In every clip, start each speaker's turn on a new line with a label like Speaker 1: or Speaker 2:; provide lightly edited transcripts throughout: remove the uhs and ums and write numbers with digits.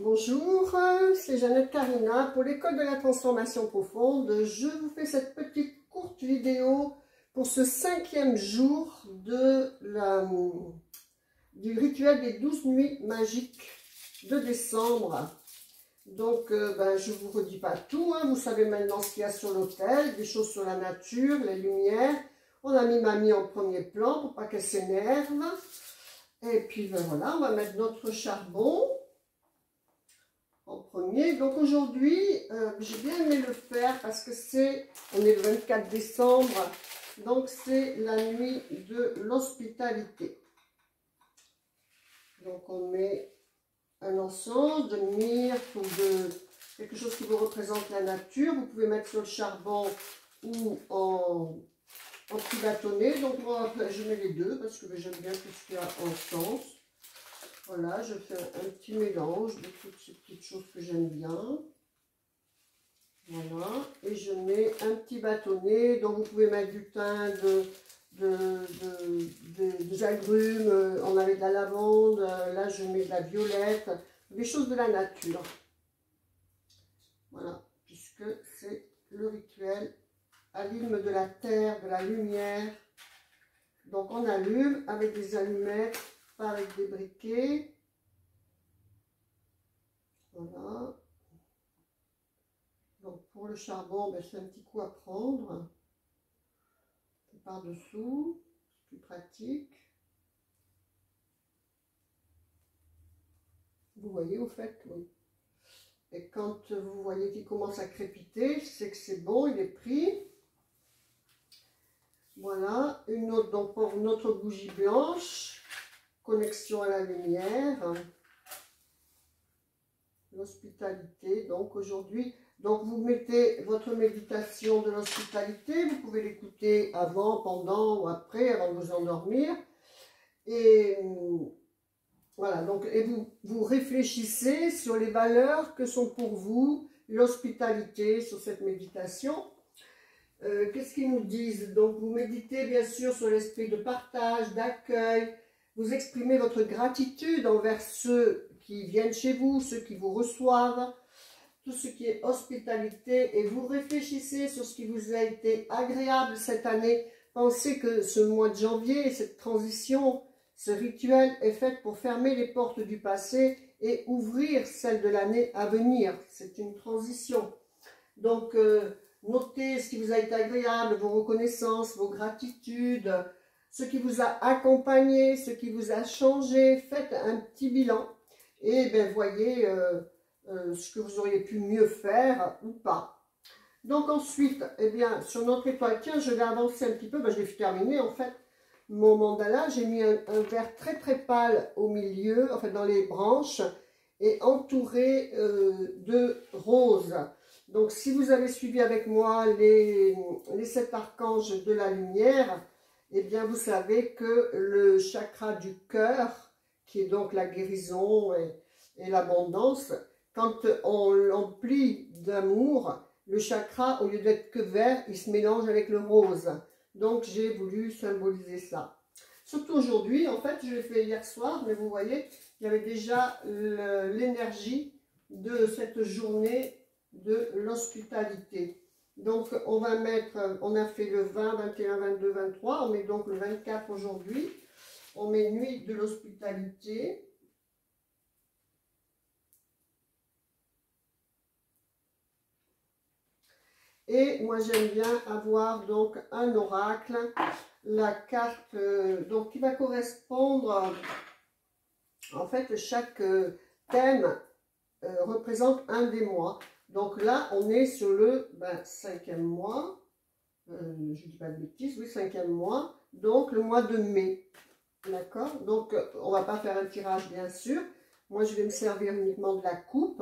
Speaker 1: Bonjour, c'est Jeannette Karina pour l'école de la transformation profonde. Je vous fais cette petite courte vidéo pour ce 5e jour du rituel des 12 nuits magiques de décembre. Donc, je ne vous redis pas tout, vous savez maintenant ce qu'il y a sur l'autel, des choses sur la nature, les lumières. On a mis mamie en premier plan pour pas qu'elle s'énerve. Et puis voilà, on va mettre notre charbon en premier. Donc aujourd'hui, j'ai bien aimé le faire parce que on est le 24 décembre, donc c'est la nuit de l'hospitalité. Donc on met un encens de myrrhe ou de quelque chose qui vous représente la nature. Vous pouvez mettre sur le charbon ou en petit bâtonnet. Donc moi, je mets les deux parce que j'aime bien tout ce qu'il y a encens. Voilà, je fais un petit mélange de toutes ces petites choses que j'aime bien. Voilà, et je mets un petit bâtonnet, donc vous pouvez mettre du thym, des agrumes, on avait de la lavande, là je mets de la violette, des choses de la nature. Voilà, puisque c'est le rituel à l'hymne de la terre, de la lumière. Donc on allume avec des allumettes, pas avec des briquets. Voilà. Donc pour le charbon, c'est un petit coup à prendre. Par-dessous, c'est plus pratique. Vous voyez au fait, oui. Et quand vous voyez qu'il commence à crépiter, c'est que c'est bon, il est pris. Voilà, une autre, donc pour notre bougie blanche, connexion à la lumière, l'hospitalité. Donc aujourd'hui, donc vous mettez votre méditation de l'hospitalité, vous pouvez l'écouter avant, pendant ou après, avant de vous endormir. Et voilà, donc et vous réfléchissez sur les valeurs que sont pour vous l'hospitalité sur cette méditation. Qu'est-ce qu'ils nous disent? Donc vous méditez bien sûr sur l'esprit de partage, d'accueil, vous exprimez votre gratitude envers ceux qui viennent chez vous, ceux qui vous reçoivent, tout ce qui est hospitalité, et vous réfléchissez sur ce qui vous a été agréable cette année. Pensez que ce mois de janvier, cette transition, ce rituel est fait pour fermer les portes du passé et ouvrir celles de l'année à venir. C'est une transition. Donc, notez ce qui vous a été agréable, vos reconnaissances, vos gratitudes, ce qui vous a accompagné, ce qui vous a changé. Faites un petit bilan et voyez ce que vous auriez pu mieux faire ou pas. Donc ensuite, sur notre étoile, tiens, je vais avancer un petit peu, je l'ai terminé en fait. Mon mandala, j'ai mis un vert très très pâle au milieu, enfin dans les branches, et entouré de roses. Donc si vous avez suivi avec moi les 7 archanges de la lumière, vous savez que le chakra du cœur, qui est donc la guérison et l'abondance, quand on l'emplit d'amour, le chakra, au lieu d'être que vert, il se mélange avec le rose. Donc j'ai voulu symboliser ça. Surtout aujourd'hui, en fait, je l'ai fait hier soir, mais vous voyez, il y avait déjà l'énergie de cette journée de l'hospitalité. Donc on va mettre, on a fait le 20, 21, 22, 23, on met donc le 24 aujourd'hui. On met nuit de l'hospitalité. Et moi j'aime bien avoir donc un oracle, la carte donc qui va correspondre, en fait chaque thème représente un des mois. Donc là on est sur le 5e mois, je ne dis pas de bêtises, oui 5e mois, donc le mois de mai. D'accord? Donc on ne va pas faire un tirage bien sûr, moi je vais me servir uniquement de la coupe.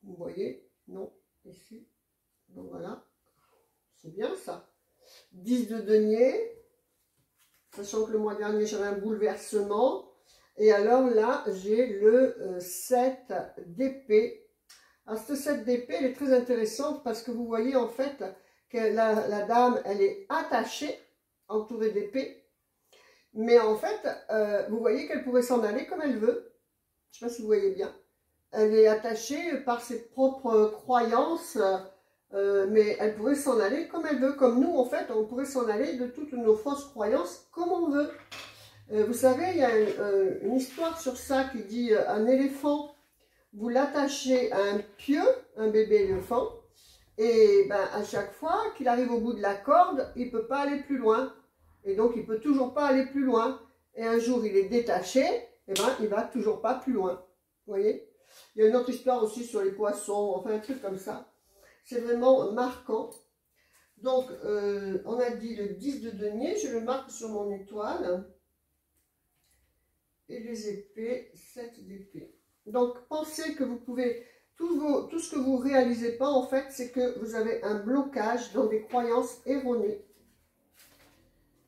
Speaker 1: Vous voyez? Non, ici. Donc voilà, c'est bien ça. 10 de denier, sachant que le mois dernier j'avais un bouleversement. Et alors là, j'ai le 7 d'épée. Alors cette 7 d'épée, elle est très intéressante parce que vous voyez en fait que la dame, elle est attachée, entourée d'épée. Mais en fait, vous voyez qu'elle pourrait s'en aller comme elle veut. Je ne sais pas si vous voyez bien. Elle est attachée par ses propres croyances, mais elle pourrait s'en aller comme elle veut. Comme nous, en fait, on pourrait s'en aller de toutes nos fausses croyances comme on veut. Vous savez, il y a une histoire sur ça qui dit un éléphant, vous l'attachez à un pieu, un bébé éléphant, et ben, à chaque fois qu'il arrive au bout de la corde, il ne peut pas aller plus loin. Et donc, il ne peut toujours pas aller plus loin. Et un jour, il est détaché, et ben, il ne va toujours pas plus loin. Vous voyez? Il y a une autre histoire aussi sur les poissons, enfin un truc comme ça. C'est vraiment marquant. Donc, on a dit le 10 de denier, je le marque sur mon étoile. Et les épées, 7 d'épée. Donc, pensez que vous pouvez... Tout ce que vous ne réalisez pas, en fait, c'est que vous avez un blocage dans des croyances erronées.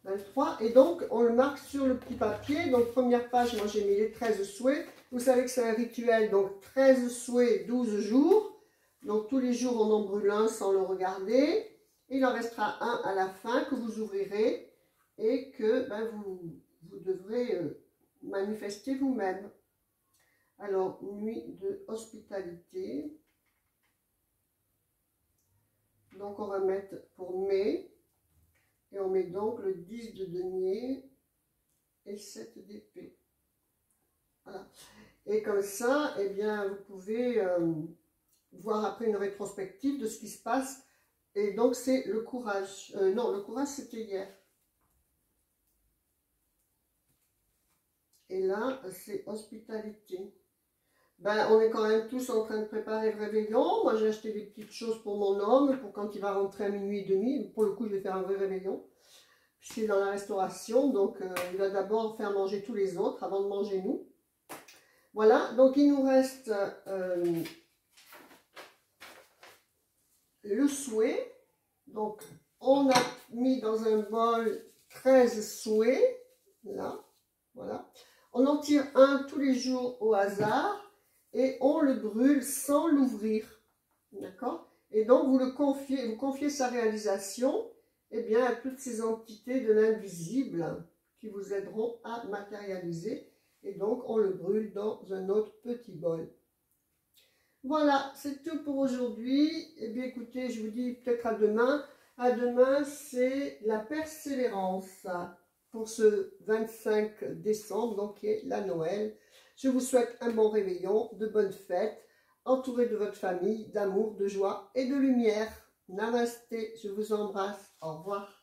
Speaker 1: 23. Et donc, on le marque sur le petit papier. Donc, première page, moi, j'ai mis les 13 souhaits. Vous savez que c'est un rituel. Donc, 13 souhaits, 12 jours. Donc, tous les jours, on en brûle un sans le regarder. Il en restera un à la fin que vous ouvrirez et que ben, vous devrez manifester vous-même. Alors, nuit de hospitalité. Donc, on va mettre pour mai. Et on met donc le 10 de denier et 7 d'épée. Voilà. Et comme ça, eh bien, vous pouvez voir après une rétrospective de ce qui se passe. Et donc, c'est le courage. Non, le courage, c'était hier. Et là, c'est hospitalité. Ben, on est quand même tous en train de préparer le réveillon. Moi, j'ai acheté des petites choses pour mon homme, pour quand il va rentrer à minuit et demi. Pour le coup, je vais faire un vrai réveillon. Puisqu'il est dans la restauration, donc il va d'abord faire manger tous les autres avant de manger nous. Voilà, donc il nous reste le souhait. Donc, on a mis dans un bol 13 souhaits. Là, voilà. On en tire un tous les jours au hasard. Et on le brûle sans l'ouvrir, d'accord? Et donc, vous confiez sa réalisation, eh bien, à toutes ces entités de l'invisible qui vous aideront à matérialiser. Et donc, on le brûle dans un autre petit bol. Voilà, c'est tout pour aujourd'hui. Eh bien, écoutez, je vous dis peut-être à demain. À demain, c'est la persévérance pour ce 25 décembre, donc qui est la Noël. Je vous souhaite un bon réveillon, de bonnes fêtes, entouré de votre famille, d'amour, de joie et de lumière. Namasté, je vous embrasse. Au revoir.